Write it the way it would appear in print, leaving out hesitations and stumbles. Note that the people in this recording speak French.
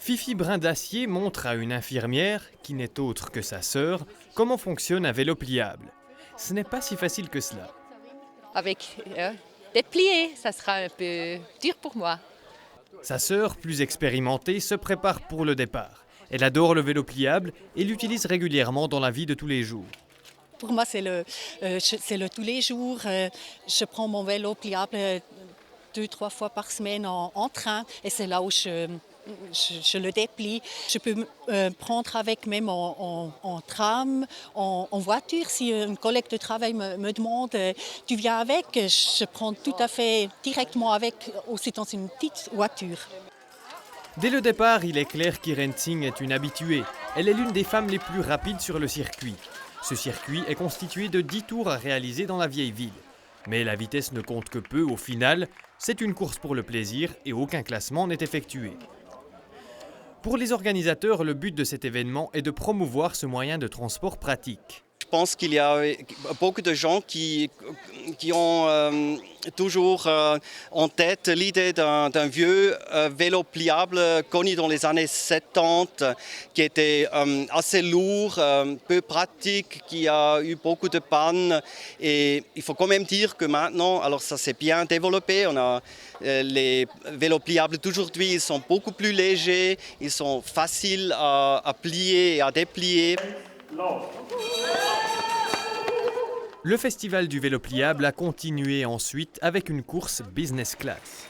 Fifi Brin d'Acier montre à une infirmière, qui n'est autre que sa sœur, comment fonctionne un vélo pliable. Ce n'est pas si facile que cela. Avec des pliés, ça sera un peu dur pour moi. Sa sœur, plus expérimentée, se prépare pour le départ. Elle adore le vélo pliable et l'utilise régulièrement dans la vie de tous les jours. Pour moi, c'est le tous les jours. Je prends mon vélo pliable 2-3 fois par semaine en train et c'est là où je le déplie. Je peux prendre avec même en tram, en voiture. Si un collègue de travail me demande « tu viens avec ?» je prends tout à fait directement avec, aussi dans une petite voiture. Dès le départ, il est clair qu'Irene Singh est une habituée. Elle est l'une des femmes les plus rapides sur le circuit. Ce circuit est constitué de 10 tours à réaliser dans la vieille ville. Mais la vitesse ne compte que peu au final. C'est une course pour le plaisir et aucun classement n'est effectué. Pour les organisateurs, le but de cet événement est de promouvoir ce moyen de transport pratique. Je pense qu'il y a beaucoup de gens qui ont toujours en tête l'idée d'un vieux vélo pliable connu dans les années 70, qui était assez lourd, peu pratique, qui a eu beaucoup de pannes. Et il faut quand même dire que maintenant, alors ça s'est bien développé. On a les vélos pliables d'aujourd'hui, ils sont beaucoup plus légers, ils sont faciles à plier et à déplier. Le festival du vélo pliable a continué ensuite avec une course business class.